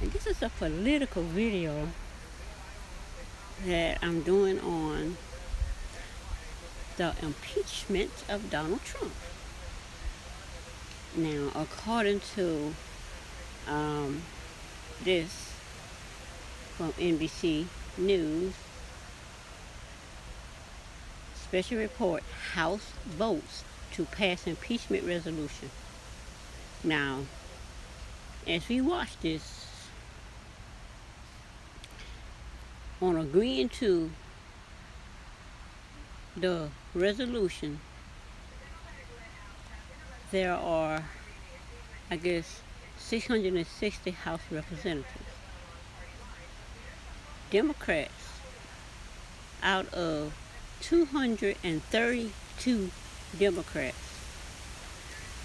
And this is a political video that I'm doing on the impeachment of Donald Trump. Now, according to um, this from NBC News, special report, House votes to pass impeachment resolution. Now, as we watch this, on agreeing to the resolution, there are, I guess, 660 House representatives. Democrats, out of 232 Democrats,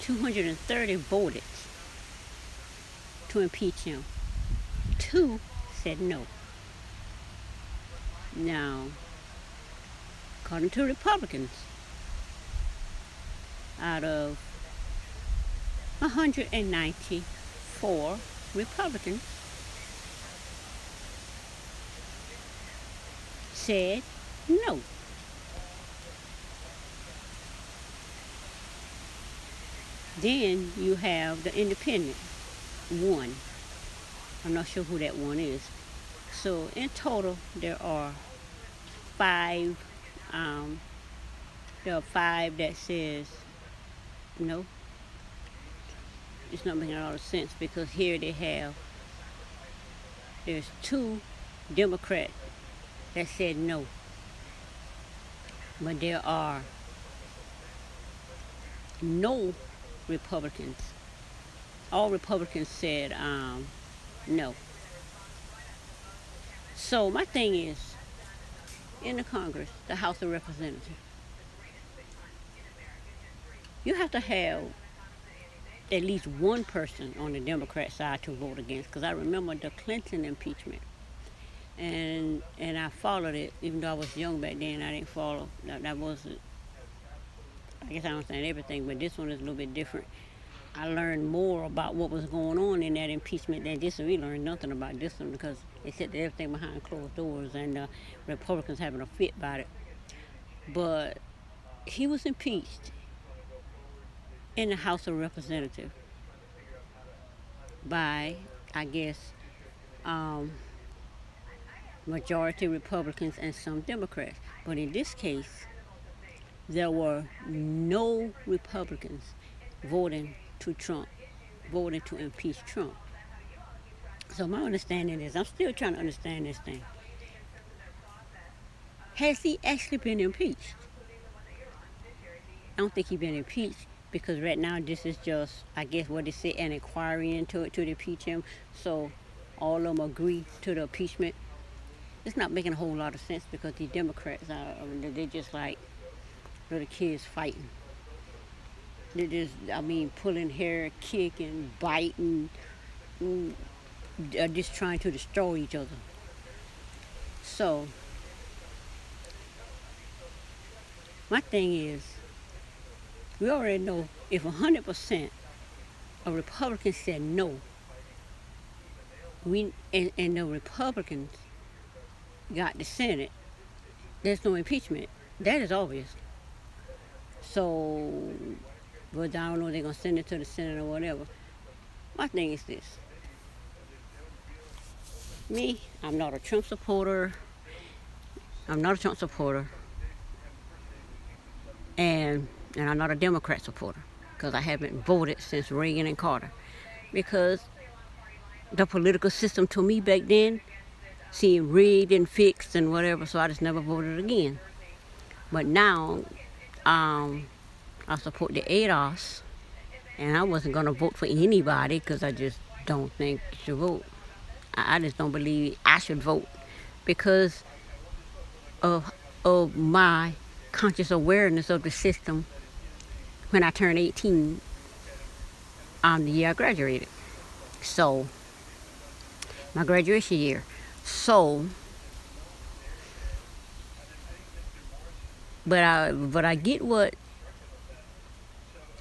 230 voted to impeach him. 2 said no. Now, according to Republicans, out of 194 Republicans said no. Then you have the independent one. I'm not sure who that one is. So in total, there are 5. There are 5 that says no. It's not making a lot of sense because here there's 2 Democrats that said no, but there are no Republicans. All Republicans said no. So my thing is, in the Congress, the House of Representatives, you have to have at least one person on the Democrat side to vote against. Because I remember the Clinton impeachment, and I followed it, even though I was young back then. I didn't follow. That wasn't. I guess I don't understand everything, but this one is a little bit different. I learned more about what was going on in that impeachment than this. We learned nothing about this one because they said that everything behind closed doors and Republicans having a fit about it. But he was impeached in the House of Representatives by, I guess, majority Republicans and some Democrats. But in this case, there were no Republicans voting to impeach Trump. So my understanding is, I'm still trying to understand this thing. Has he actually been impeached? I don't think he's been impeached because right now this is just, I guess what they say, an inquiry into it to impeach him. So all of them agree to the impeachment. It's not making a whole lot of sense because the Democrats they're just like little kids fighting. They're just, pulling hair, kicking, biting, just trying to destroy each other. So my thing is, we already know if 100% of Republicans said no, and the Republicans got the Senate, there's no impeachment. That is obvious. So, but I don't know if they're going to send it to the Senate or whatever. My thing is this. Me, I'm not a Trump supporter. And I'm not a Democrat supporter because I haven't voted since Reagan and Carter. Because the political system to me back then seemed rigged and fixed and whatever, so I just never voted again. But now, I support the ADOS, and I wasn't going to vote for anybody because I just don't think you should vote. I just don't believe I should vote because of my conscious awareness of the system when I turned 18, the year I graduated. So, my graduation year. So, but I get what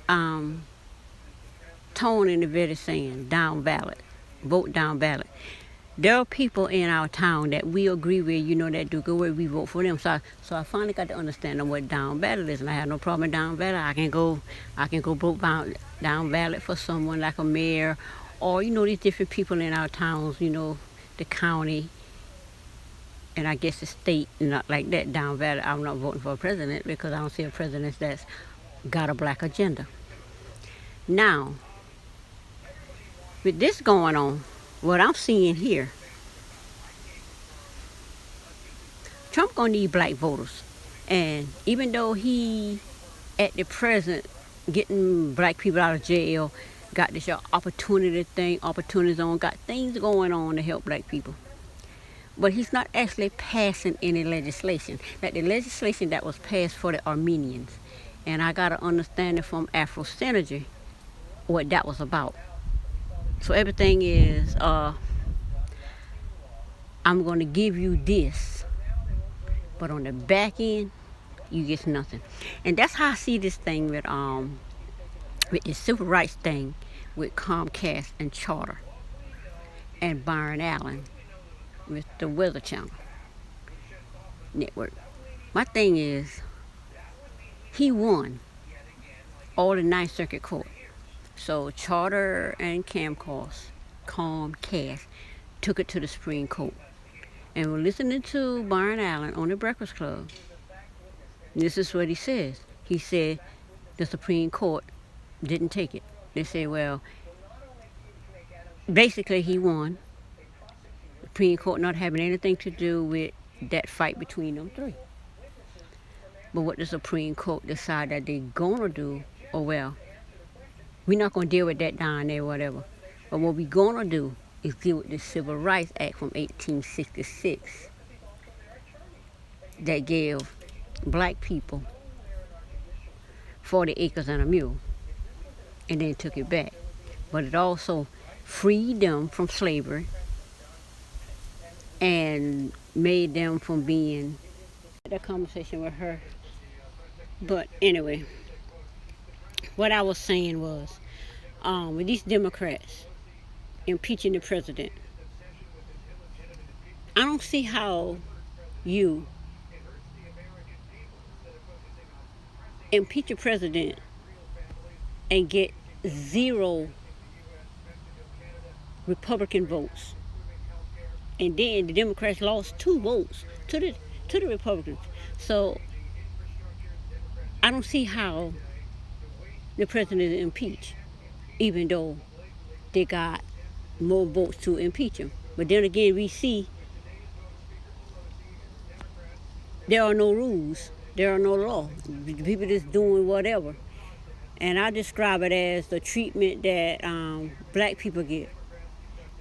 Tone and the vet is saying, down ballot. vote down ballot. There are people in our town that we agree with, that do good work. We vote for them. So I finally got to understand what down ballot is, and I have no problem with down ballot. I can go vote down ballot for someone like a mayor, or these different people in our towns. The county, and I guess the state, not like that down ballot. I'm not voting for a president because I don't see a president that's got a black agenda. Now, with this going on, what I'm seeing here, Trump gonna need black voters. And even though he, at the present, getting black people out of jail, got this opportunity zone, got things going on to help black people. But he's not actually passing any legislation. Like the legislation that was passed for the Armenians. And I got to understand it from Afro Synergy what that was about. So everything is, I'm going to give you this, but on the back end, you get nothing. And that's how I see this thing with the civil rights thing with Comcast and Charter and Byron Allen with the Weather Channel Network. My thing is, he won all the Ninth Circuit Court. So Charter and Comcast took it to the Supreme Court. And we're listening to Byron Allen on the Breakfast Club. This is what he says. He said the Supreme Court didn't take it. They say, well, basically he won. The Supreme Court not having anything to do with that fight between them three. But what the Supreme Court decide that they're gonna do, well, we're not gonna deal with that down there, whatever. But what we're gonna do is deal with the Civil Rights Act from 1866 that gave black people 40 acres and a mule, and then took it back. But it also freed them from slavery and made them from being. That conversation with her. But anyway, what I was saying was, with these Democrats impeaching the president, I don't see how you impeach a president and get 0 Republican votes, and then the Democrats lost 2 votes to the Republicans. So I don't see how the president is impeached, even though they got more votes to impeach him. But then again, we see there are no rules, there are no laws. People just doing whatever. And I describe it as the treatment that black people get.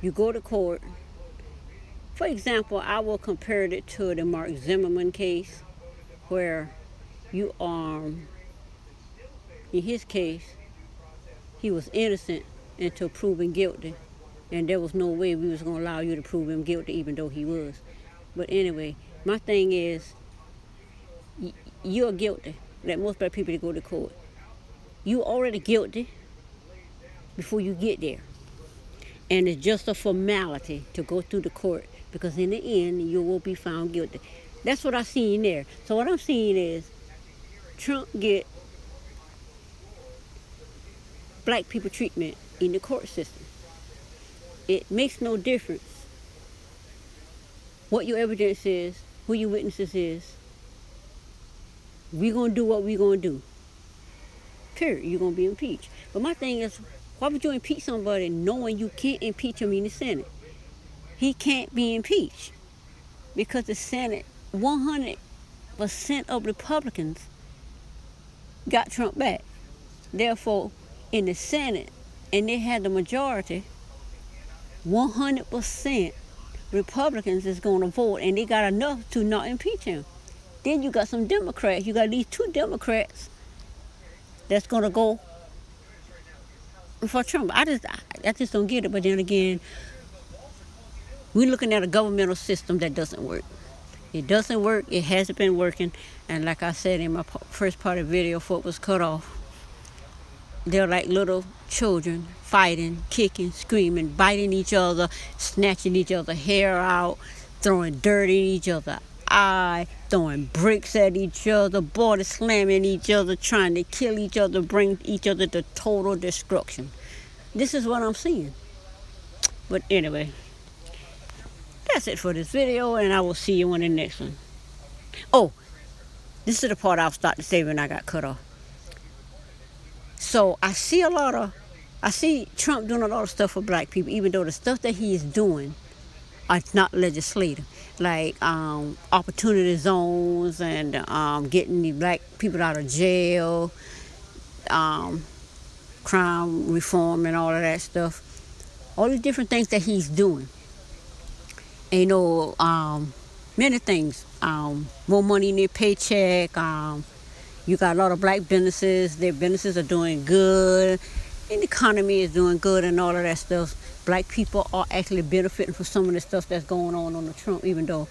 You go to court. For example, I will compare it to the Mark Zimmerman case, where in his case, he was innocent until proven guilty. And there was no way we was going to allow you to prove him guilty, even though he was. But anyway, my thing is, you're guilty. Like most black people that go to court, you already guilty before you get there. And it's just a formality to go through the court, because in the end, you will be found guilty. That's what I seen there. So what I'm seeing is, Trump get black people treatment in the court system. It makes no difference what your evidence is, who your witnesses is. We're going to do what we're going to do. Period. You're going to be impeached. But my thing is, why would you impeach somebody knowing you can't impeach him in the Senate? He can't be impeached because the Senate, 100% of Republicans got Trump back. Therefore, in the Senate, and they had the majority, 100% Republicans is going to vote, and they got enough to not impeach him. Then you got some Democrats. You got these 2 Democrats that's going to go for Trump. I just don't get it. But then again, we're looking at a governmental system that doesn't work. It doesn't work. It hasn't been working. And like I said in my first part of the video, before it was cut off, they're like little children fighting, kicking, screaming, biting each other, snatching each other hair out, throwing dirt in each other eye, throwing bricks at each other, body slamming each other, trying to kill each other, bring each other to total destruction. This is what I'm seeing. But anyway, that's it for this video, and I will see you on the next one. Oh, this is the part I was starting to say when I got cut off. So I see Trump doing a lot of stuff for black people, even though the stuff that he is doing are not legislative, like opportunity zones and getting the black people out of jail, crime reform and all of that stuff. All these different things that he's doing. And, many things. More money in their paycheck. You got a lot of black businesses. Their businesses are doing good. And the economy is doing good and all of that stuff. Black people are actually benefiting from some of the stuff that's going on the Trump, even though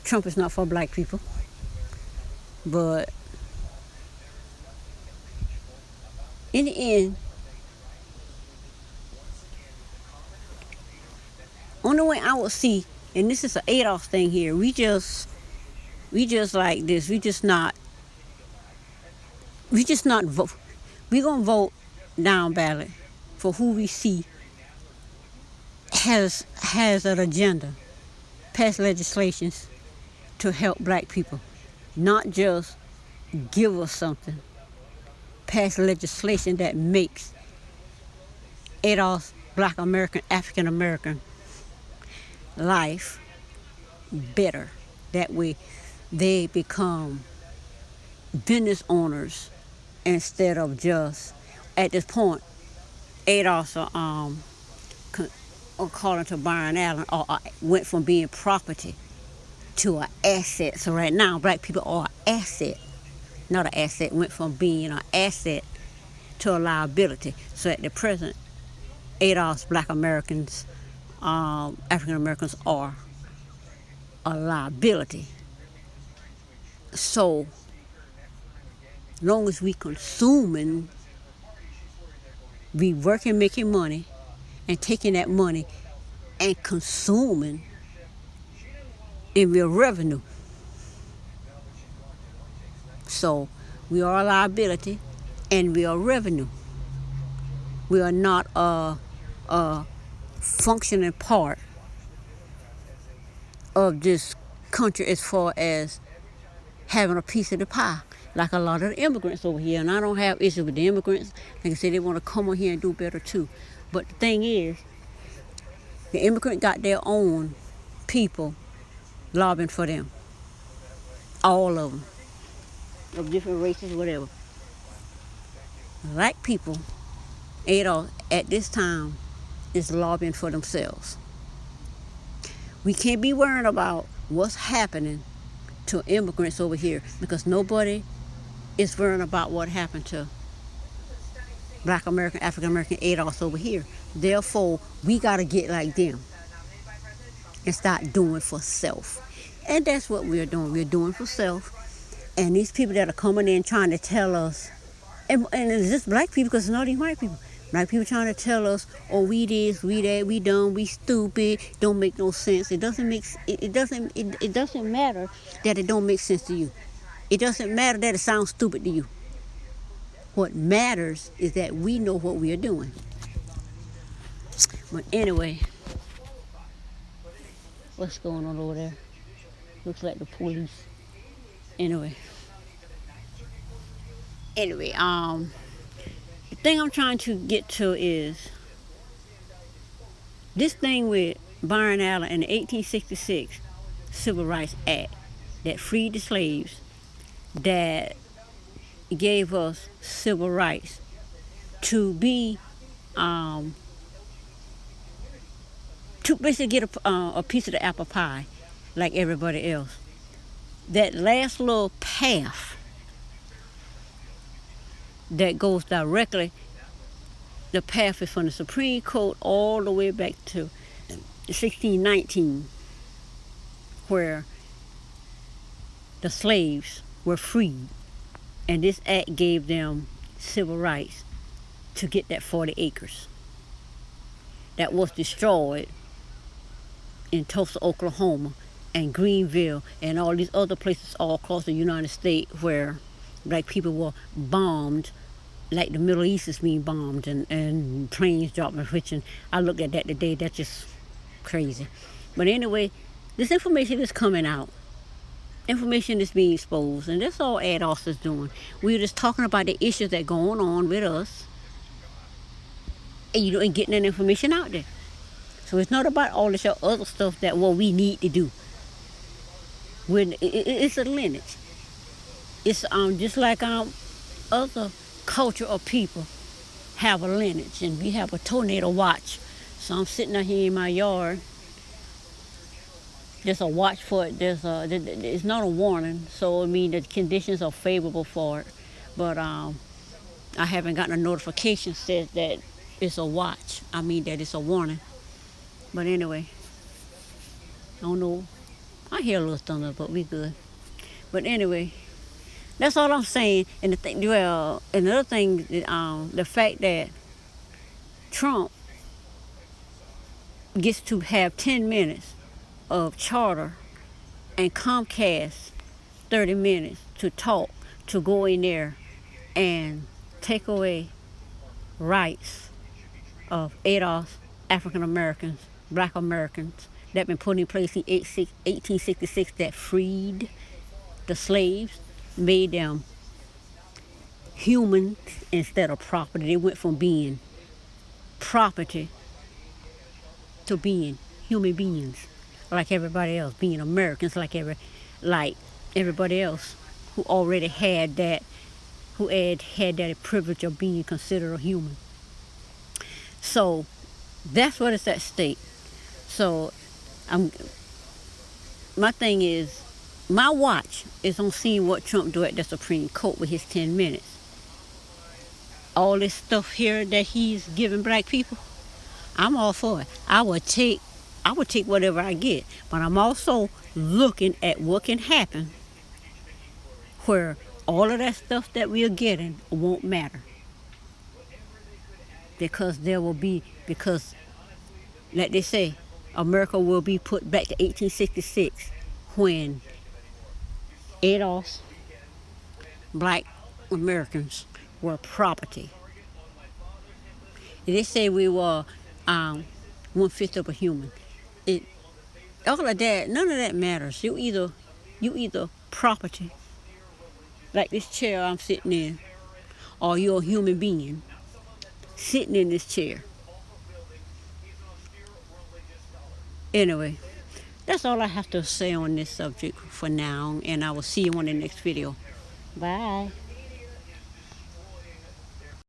Trump is not for black people. But in the end, only way I would see, and this is an Adolf thing here, we just like this. We just not vote. We gonna vote down ballot for who we see has an agenda, pass legislations to help black people, not just give us something. Pass legislation that makes Adolf Black American, African American life better. That way they become business owners instead of just, at this point, Adolf according to Byron Allen, went from being property to an asset. So right now, black people are an asset, not an asset. Went from being an asset to a liability. So at the present, Adolf's Black Americans, African Americans are a liability. So long as we consuming, we working, making money, and taking that money and consuming in real revenue. So we are a liability and we are revenue. We are not a functioning part of this country as far as having a piece of the pie, like a lot of the immigrants over here. And I don't have issue with the immigrants. Like I said, they want to come on here and do better too. But the thing is, the immigrant got their own people lobbying for them. All of them. Of different races, whatever. Black people, Adolf, at this time, is lobbying for themselves. We can't be worrying about what's happening to immigrants over here, because nobody is worrying about what happened to Black American, African American Adolfs over here. Therefore, we got to get like them and start doing for self. And that's what we're doing. We're doing for self. And these people that are coming in trying to tell us, and it's just black people, because it's not even white people. Black people trying to tell us, oh, we this, we that, we dumb, we stupid, don't make no sense. It doesn't matter that it don't make sense to you. It doesn't matter that it sounds stupid to you. What matters is that we know what we are doing. But anyway, what's going on over there? Looks like the police. Anyway, the thing I'm trying to get to is this thing with Byron Allen and the 1866 Civil Rights Act that freed the slaves, that gave us civil rights to be, to basically get a piece of the apple pie like everybody else. That last little path that goes directly, the path is from the Supreme Court all the way back to 1619, where the slaves were freed, and this act gave them civil rights to get that 40 acres that was destroyed in Tulsa, Oklahoma, and Greenville, and all these other places all across the United States where black people were bombed, like the Middle East is being bombed, and planes dropping, which, and I looked at that today, that's just crazy. But anyway, this information is coming out. Information is being exposed, and that's all ADOS is doing. We're just talking about the issues that going on with us, and and getting that information out there. So it's not about all this other stuff that what we need to do. It's a lineage. It's just like other culture of people have a lineage, and we have a tornado watch. So I'm sitting out here in my yard. There's a watch for it. It's not a warning, so I mean the conditions are favorable for it. But I haven't gotten a notification says that it's a watch. I mean that it's a warning. But anyway, I don't know. I hear a little thunder, but we good. But anyway, that's all I'm saying. And another thing, the fact that Trump gets to have 10 minutes of Charter and Comcast 30 minutes to talk, to go in there and take away rights of ADOS, African Americans, Black Americans, that been put in place in 1866 that freed the slaves, made them humans instead of property. They went from being property to being human beings, like everybody else, being Americans like everybody else who already had that, who had that privilege of being considered a human. So that's what is at stake. So my thing is, my watch is on seeing what Trump do at the Supreme Court with his 10 minutes. All this stuff here that he's giving black people, I'm all for it. I would take whatever I get, but I'm also looking at what can happen where all of that stuff that we are getting won't matter. Because like they say, America will be put back to 1866 when ADOS, Black Americans, were property. They say we were 1/5 of a human. All of that, none of that matters. You either property, like this chair I'm sitting in, or you're a human being sitting in this chair. Anyway, that's all I have to say on this subject for now, and I will see you on the next video. Bye.